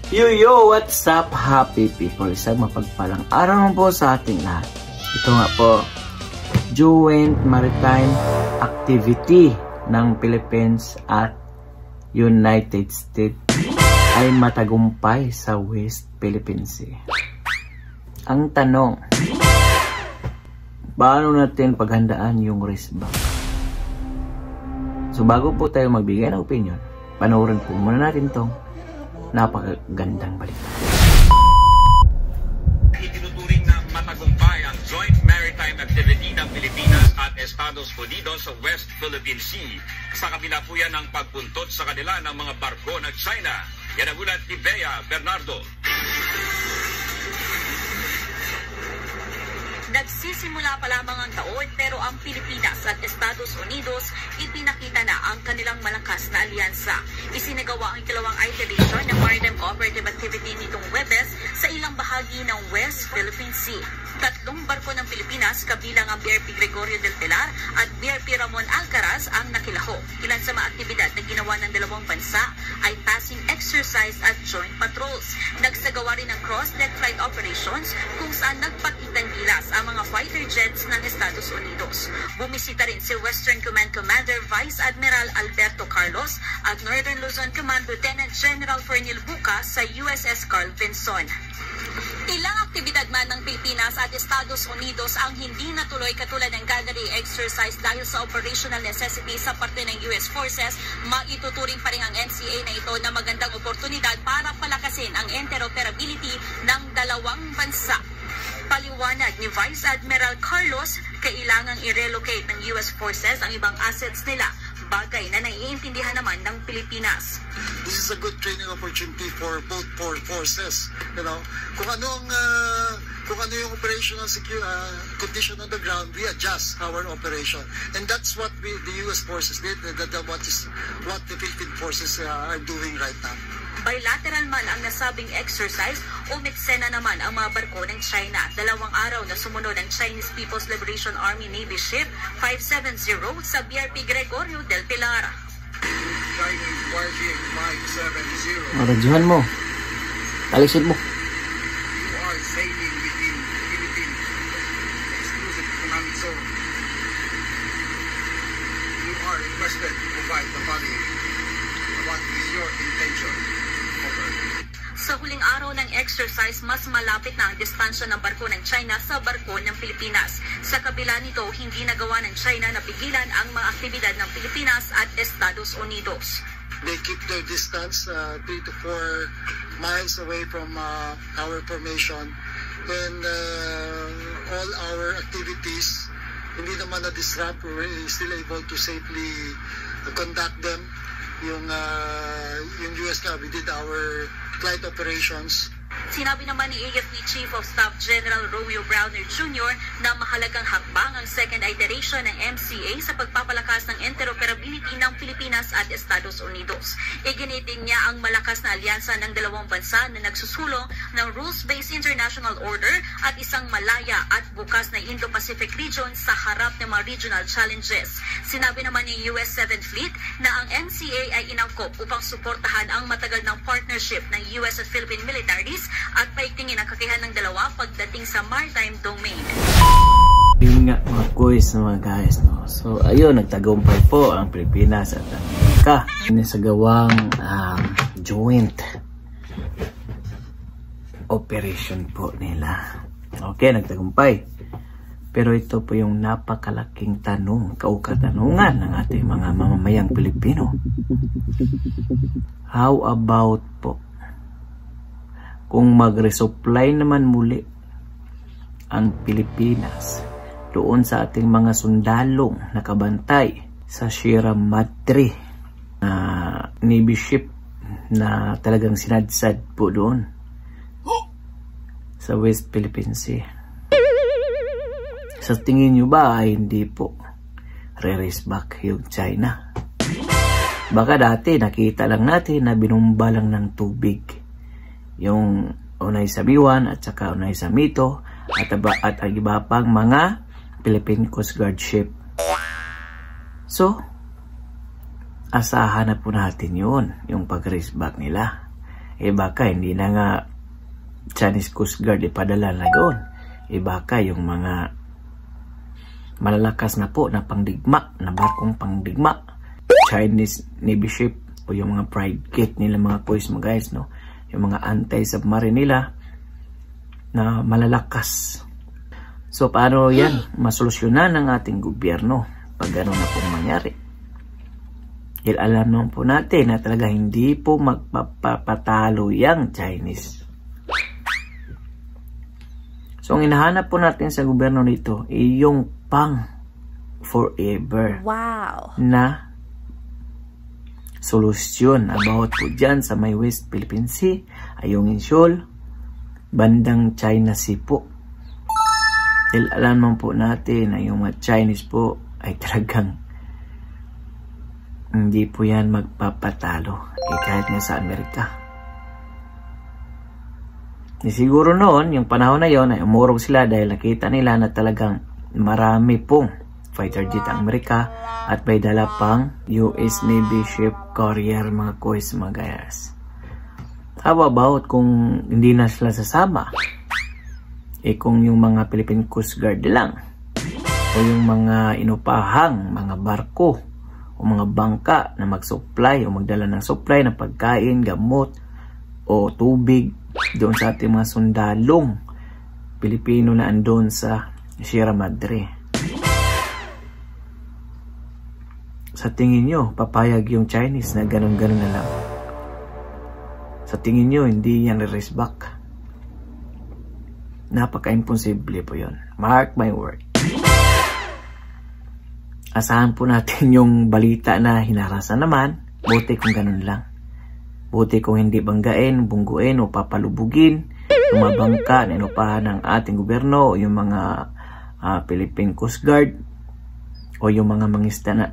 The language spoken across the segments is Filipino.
Yo, what's up, happy people? Isang mapagpalang araw po sa ating lahat. Ito nga po, Joint Maritime Activity ng Philippines at United States ay matagumpay sa West Philippine Sea. Ang tanong, paano natin paghandaan yung risk back? So bago po tayo magbigay ng opinion, panoorin po muna natin tong napakagandang balita. Itinuturing na matagumpay ang Joint Maritime Activity ng Pilipinas at Estados Unidos sa West Philippine Sea. Sa kabila po yan ang pagpuntot sa kanila ng mga barko ng China. Yan ang ulat ni Bea Bernardo. Nagsisimula pa lamang ang taon pero ang Pilipinas at Estados Unidos ipinakita na ang kanilang malakas na alyansa. Isinagawa ang ikalawang iteration ng Maritime Cooperative Activity nitong Huwebes sa ilang bahagi ng West Philippine Sea. 3 barko ng Pilipinas kabilang ang BRP Gregorio del Pilar at BRP Ramon Alcaraz ang nakilaho. Ilan sa mga aktibidad na ginawa ng dalawang bansa ay passing exercise at joint patrols. Nagsagawa rin ng cross-deck flight operations kung saan nagpakitang gilas ang mga fighter jets ng Estados Unidos. Bumisita rin si Western Command Commander Vice Admiral Alberto Carlos at Northern Luzon Command Lieutenant General Fernil Buca sa USS Carl Vinson. Ilang aktibidad man ng Pilipinas at Estados Unidos ang hindi natuloy katulad ng gunnery exercise dahil sa operational necessity sa parte ng US Forces, maituturing pa rin ang NCA na ito na magandang oportunidad para palakasin ang interoperability ng dalawang bansa. Paliwanag ni Vice Admiral Carlos, kailangang i-relocate ng US Forces ang ibang assets nila, bagay na naiintindihan naman ng Pilipinas. This is a good training opportunity for both forces. You know, kung ano yung operational condition on the ground, we adjust our operation, and that's what the US Forces did. What the Philippine Forces are doing right now. Bilateral man ang nasabing exercise, umeksena naman ang mga barko ng China. 2 araw na sumunod ang Chinese People's Liberation Army Navy Ship 570 sa BRP Gregorio del Pilar. Chinese Warship 570. Maradyohan mo. Talisin mo. You are sailing within Philippines exclusive economic zone. You are requested to provide the following. What is your intention? Over. Sa huling araw ng exercise, mas malapit na ang distansya ng barko ng China sa barko ng Pilipinas. Sa kabila nito, hindi nagawa ng China na pigilan ang mga aktibidad ng Pilipinas at Estados Unidos. They keep their distance 3 to 4 miles away from our formation, and all our activities hindi naman na-disrupt. We're still able to safely conduct them. Yung US Navy did our flight operations. Sinabi naman ni AFP Chief of Staff General Romeo Browner Jr. na mahalagang hakbang ang second iteration ng MCA sa pagpapalakas ng interoperability ng Pilipinas at Estados Unidos. Iginitin niya ang malakas na alyansa ng dalawang bansa na nagsusulong ng rules-based international order at isang malaya at bukas na Indo-Pacific region sa harap ng mga regional challenges. Sinabi naman ni US 7th Fleet na ang MCA ay inangkop upang suportahan ang matagal ng partnership ng US at Philippine militaries at paigtingin ang kakayahan ng dalawa pagdating sa maritime domain. Yun nga mga quiz mga guys, no? So ayun, nagtagumpay po ang Pilipinas at Amerika sa gawang joint operation po nila. Okay, nagtagumpay. Pero ito po yung napakalaking tanong, katanungan ng ating mga mamamayang Pilipino. How about po kung mag-resupply naman muli ang Pilipinas doon sa ating mga sundalong nakabantay sa Sierra Madre na Navy ship na talagang sinadsad po doon sa West Philippine Sea? Sa tingin nyo ba ay hindi po re-race back yung China? Baka dati nakita lang natin na binumba lang ng tubig yung Unay Sabiwan at saka Unay Samito at ang iba pang mga Philippine Coast Guard ship. So, asahan na po natin yun, yung pag-race back nila. baka hindi na nga Chinese Coast Guard ipadala na doon. Baka yung mga malalakas na po na pangdigma, na barkong pangdigma, Chinese Navy ship o yung mga frigate nila mga boys mga guys, no? Yung mga anti-submarine nila na malalakas. So paano yan masolusyonan ng ating gobyerno pag gano'n na pong mangyari? Dahil alam naman po natin na talaga hindi po magpapatalo yung Chinese. So ang hinahanap po natin sa gobyerno nito ay yung pang forever na solusyon about po dyan sa may West Philippine Sea, Ayungin Shoal, bandang China Sea po. Dahil alam naman po natin na yung mga Chinese po ay talagang hindi po yan magpapatalo kahit nga sa Amerika. Siguro noon, yung panahon na yon ay umurog sila dahil nakita nila na talagang marami pong fighter jet ang Amerika at may dala pang US Navy ship carrier mga kois mga guys. How about kung hindi na sila sasama? Kung yung mga Philippine Coast Guard lang o yung mga inupahang mga barko o mga bangka na mag-supply o magdala ng supply ng pagkain, gamot o tubig doon sa ating mga sundalong Pilipino na andon sa Sierra Madre. Sa tingin nyo, papayag yung Chinese na ganun-ganun na lang? Sa tingin nyo, hindi yan race back? Napaka-imposible po yun. Mark my word. Asahan po natin yung balita na hinarasan naman. Buti kung ganun lang. Buti kung hindi banggain, bungguin o papalubugin yung mga bangka na inupahan ng ating gobyerno o yung mga Philippine Coast Guard o yung mga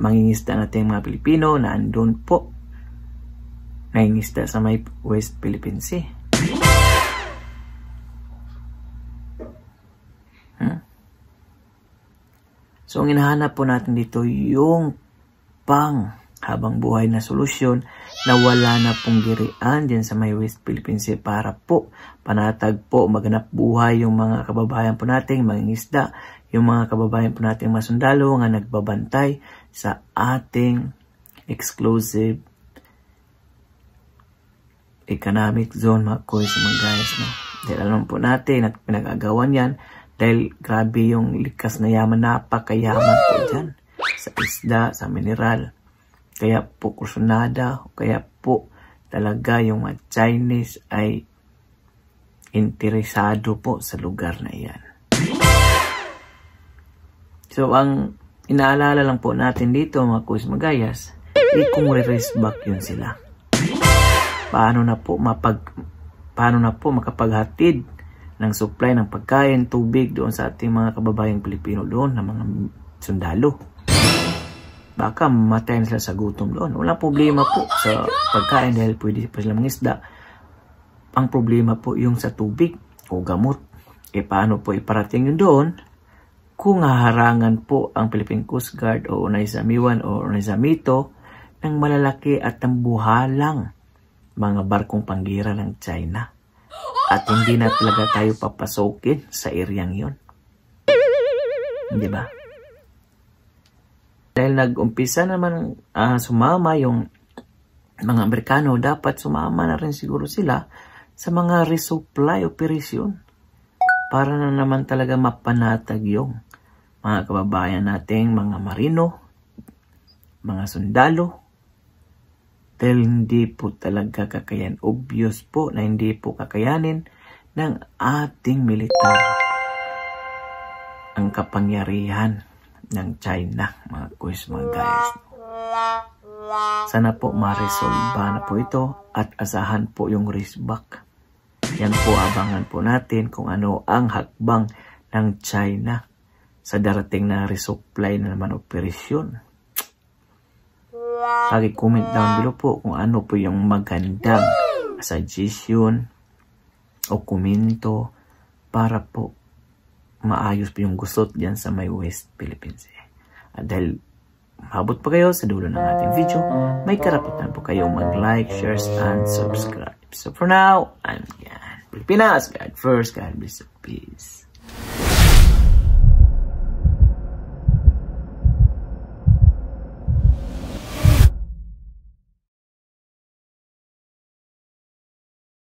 mangingisda natin mga Pilipino na andun po nangingisda sa may West Philippine Sea. So ang hinahanap po natin dito yung pang habang buhay na solusyon na wala na pong girian dyan sa may West Philippine Sea para po panatag po maganap buhay yung mga kababayan po natin mangingisda, yung mga kababayan po natin mga sundalo nga nagbabantay sa ating exclusive economic zone mga kois mga guys, no? Dahil alam po natin at pinag-agawan yan dahil grabe yung likas na yaman, napakayaman po dyan sa isda, sa mineral. Kaya po kursunada, kaya po talaga yung mga Chinese ay interesado po sa lugar na iyan. So ang inaalala lang po natin dito mga kuis magayas, kung re-race back yun sila. Paano na po makapaghatid ng supply ng pagkain, tubig doon sa ating mga kababayang Pilipino doon, ng mga sundalo. Baka mamatayin sila sa gutom doon. Walang problema po sa pagkain dahil pwede pa sila mangisda. Ang problema po yung sa tubig o gamot. Paano po iparating yun doon kung haharangan po ang Philippine Coast Guard o Unay Samiwan o Unay Samito ng malalaki at tambuhalang mga barkong panggira ng China. At hindi na talaga tayo papasokin sa areang yun. Di ba? Dahil nag-umpisa naman sumama yung mga Amerikano, dapat sumama na rin siguro sila sa mga resupply operation para na naman talaga mapanatag yung mga kababayan nating mga marino, mga sundalo. Dahil hindi po talaga kakayan. Obvious po na hindi po kakayanin ng ating militar ang kapangyarihan ng China, mga kuis, mga guys. Sana po ma-resolve na po ito at asahan po yung race back. Yan po, abangan po natin kung ano ang hakbang ng China sa darating na resupply na naman operasyon. Pag-comment down below po kung ano po yung magandang suggestion o komento para po maayos po yung gusot dyan sa may West Philippine Sea. At dahil maabot pa kayo sa dulo ng ating video, may karapatan po kayo mag-like, share, and subscribe. So for now, I'm Yan. Pilipinas, God first, God bless, peace.